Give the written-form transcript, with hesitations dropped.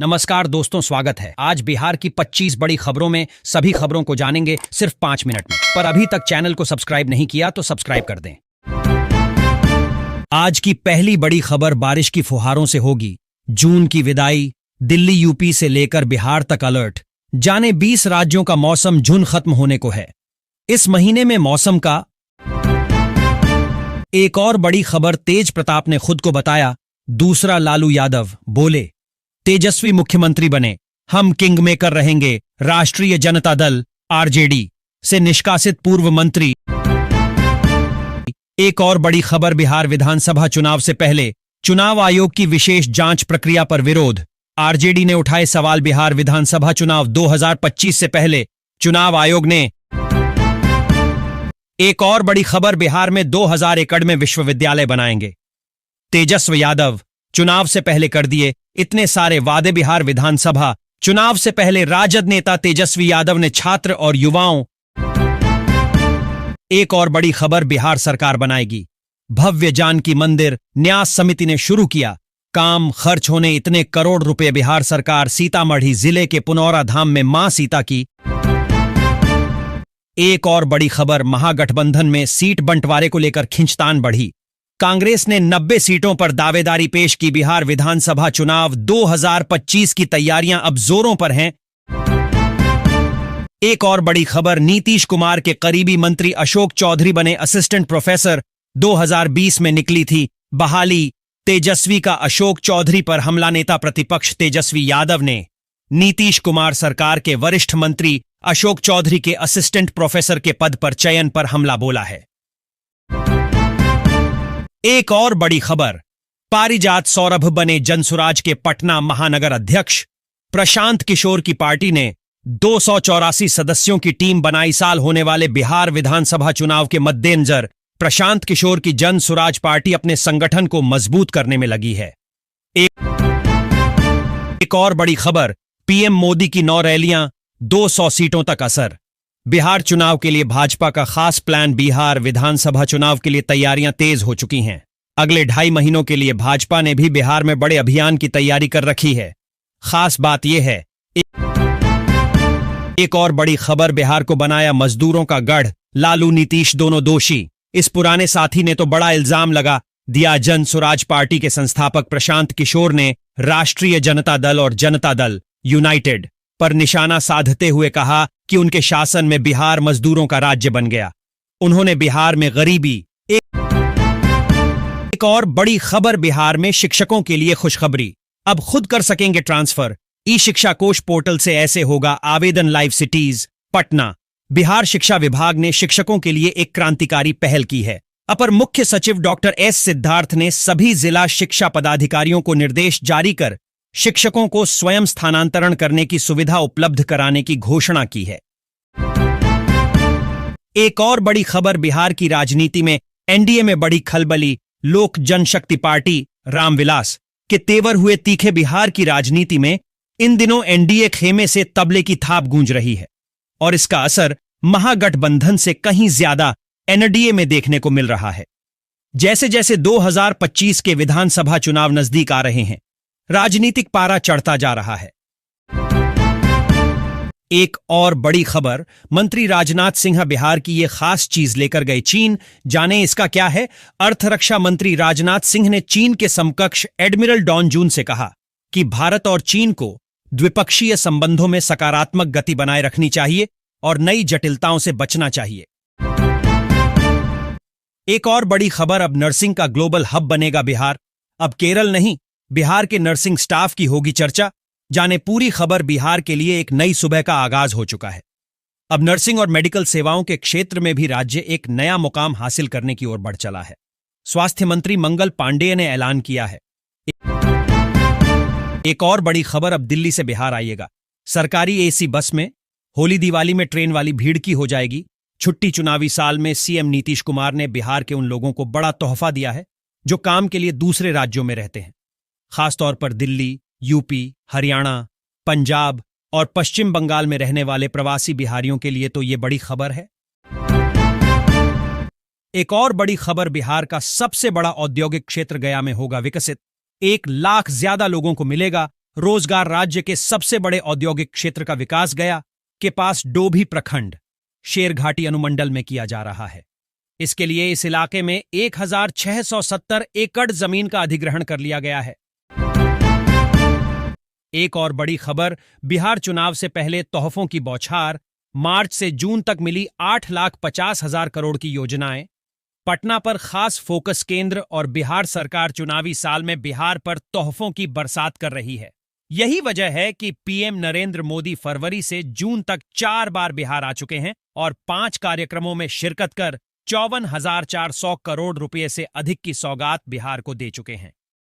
नमस्कार दोस्तों, स्वागत है। आज बिहार की 25 बड़ी खबरों में सभी खबरों को जानेंगे सिर्फ 5 मिनट में। पर अभी तक चैनल को सब्सक्राइब नहीं किया तो सब्सक्राइब कर दें। आज की पहली बड़ी खबर बारिश की फुहारों से होगी। जून की विदाई, दिल्ली यूपी से लेकर बिहार तक अलर्ट। जाने 20 राज्यों का मौसम जून खत्म होने को है। इस महीने में मौसम का एक और बड़ी खबर, तेज प्रताप ने खुद को बताया दूसरा लालू यादव। बोले तेजस्वी मुख्यमंत्री बने, हम किंग मेकर रहेंगे। राष्ट्रीय जनता दल आरजेडी से निष्कासित पूर्व मंत्री। एक और बड़ी खबर, बिहार विधानसभा चुनाव से पहले चुनाव आयोग की विशेष जांच प्रक्रिया पर विरोध। आरजेडी ने उठाए सवाल। बिहार विधानसभा चुनाव 2025 से पहले चुनाव आयोग ने। एक और बड़ी खबर, बिहार में 2000 एकड़ में विश्वविद्यालय बनाएंगे। तेजस्वी यादव चुनाव से पहले कर दिए इतने सारे वादे। बिहार विधानसभा चुनाव से पहले राजद नेता तेजस्वी यादव ने छात्र और युवाओं। एक और बड़ी खबर, बिहार सरकार बनाएगी। भव्य जानकी मंदिर न्यास समिति ने शुरू किया काम। खर्च होने इतने करोड़ रुपए। बिहार सरकार सीतामढ़ी जिले के पुनौरा धाम में मां सीता की। एक और बड़ी खबर, महागठबंधन में सीट बंटवारे को लेकर खींचतान बढ़ी। कांग्रेस ने 90 सीटों पर दावेदारी पेश की। बिहार विधानसभा चुनाव 2025 की तैयारियां अब जोरों पर हैं। एक और बड़ी खबर, नीतीश कुमार के करीबी मंत्री अशोक चौधरी बने असिस्टेंट प्रोफेसर। 2020 में निकली थी बहाली तेजस्वी का अशोक चौधरी पर हमला। नेता प्रतिपक्ष तेजस्वी यादव ने नीतीश कुमार सरकार के वरिष्ठ मंत्री अशोक चौधरी के असिस्टेंट प्रोफेसर के पद पर चयन पर हमला बोला है। एक और बड़ी खबर, पारिजात सौरभ बने जनसुराज के पटना महानगर अध्यक्ष। प्रशांत किशोर की पार्टी ने 284 सदस्यों की टीम बनाई। साल होने वाले बिहार विधानसभा चुनाव के मद्देनजर प्रशांत किशोर की जनसुराज पार्टी अपने संगठन को मजबूत करने में लगी है। एक और बड़ी खबर, पीएम मोदी की 9 रैलियां 200 सीटों तक असर। बिहार चुनाव के लिए भाजपा का खास प्लान। बिहार विधानसभा चुनाव के लिए तैयारियां तेज हो चुकी हैं। अगले 2.5 महीनों के लिए भाजपा ने भी बिहार में बड़े अभियान की तैयारी कर रखी है। खास बात यह है, एक और बड़ी खबर, बिहार को बनाया मजदूरों का गढ़। लालू नीतीश दोनों दोषी। इस पुराने साथी ने तो बड़ा इल्जाम लगा दिया। जन सुराज पार्टी के संस्थापक प्रशांत किशोर ने राष्ट्रीय जनता दल और जनता दल यूनाइटेड पर निशाना साधते हुए कहा कि उनके शासन में बिहार मजदूरों का राज्य बन गया। उन्होंने बिहार में गरीबी। एक और बड़ी खबर, बिहार में शिक्षकों के लिए खुशखबरी। अब खुद कर सकेंगे ट्रांसफर। ई शिक्षा कोष पोर्टल से ऐसे होगा आवेदन। Live cities Patna. बिहार शिक्षा विभाग ने शिक्षकों के लिए एक क्रांतिकारी पहल की है। अपर मुख्य सचिव डॉक्टर एस सिद्धार्थ ने सभी जिला शिक्षा पदाधिकारियों को निर्देश जारी कर शिक्षकों को स्वयं स्थानांतरण करने की सुविधा उपलब्ध कराने की घोषणा की है। एक और बड़ी खबर, बिहार की राजनीति में एनडीए में बड़ी खलबली। लोक जनशक्ति पार्टी रामविलास के तेवर हुए तीखे। बिहार की राजनीति में इन दिनों एनडीए खेमे से तबले की थाप गूंज रही है और इसका असर महागठबंधन से कहीं ज्यादा एनडीए में देखने को मिल रहा है। जैसे जैसे 2025 के विधानसभा चुनाव नजदीक आ रहे हैं, राजनीतिक पारा चढ़ता जा रहा है। एक और बड़ी खबर, मंत्री राजनाथ सिंह बिहार की ये खास चीज लेकर गए चीन। जाने इसका क्या है। अर्थरक्षा मंत्री राजनाथ सिंह ने चीन के समकक्ष एडमिरल डॉन जून से कहा कि भारत और चीन को द्विपक्षीय संबंधों में सकारात्मक गति बनाए रखनी चाहिए और नई जटिलताओं से बचना चाहिए। एक और बड़ी खबर, अब नर्सिंग का ग्लोबल हब बनेगा बिहार। अब केरल नहीं, बिहार के नर्सिंग स्टाफ की होगी चर्चा। जाने पूरी खबर। बिहार के लिए एक नई सुबह का आगाज हो चुका है। अब नर्सिंग और मेडिकल सेवाओं के क्षेत्र में भी राज्य एक नया मुकाम हासिल करने की ओर बढ़ चला है। स्वास्थ्य मंत्री मंगल पांडेय ने ऐलान किया है। एक और बड़ी खबर, अब दिल्ली से बिहार आइएगा। सरकारी एसी बस में होली दिवाली में ट्रेन वाली भीड़ की हो जाएगी छुट्टी। चुनावी साल में सीएम नीतीश कुमार ने बिहार के उन लोगों को बड़ा तोहफा दिया है जो काम के लिए दूसरे राज्यों में रहते हैं। खासतौर पर दिल्ली, यूपी, हरियाणा, पंजाब और पश्चिम बंगाल में रहने वाले प्रवासी बिहारियों के लिए तो ये बड़ी खबर है। एक और बड़ी खबर, बिहार का सबसे बड़ा औद्योगिक क्षेत्र गया में होगा विकसित। 1 लाख ज्यादा लोगों को मिलेगा रोजगार राज्य के सबसे बड़े औद्योगिक क्षेत्र का विकास गया के पास डोभी प्रखंड शेरघाटी अनुमंडल में किया जा रहा है। इसके लिए इस इलाके में 1670 एकड़ जमीन का अधिग्रहण कर लिया गया है। एक और बड़ी खबर, बिहार चुनाव से पहले तोहफों की बौछार, मार्च से जून तक मिली 8,50,000 करोड़ की योजनाएं, पटना पर खास फोकस केंद्र और बिहार सरकार चुनावी साल में बिहार पर तोहफों की बरसात कर रही है। यही वजह है कि पीएम नरेंद्र मोदी फरवरी से जून तक 4 बार बिहार आ चुके हैं और 5 कार्यक्रमों में शिरकत कर 54,400 करोड़ रुपए से अधिक की सौगात बिहार को दे चुके हैं।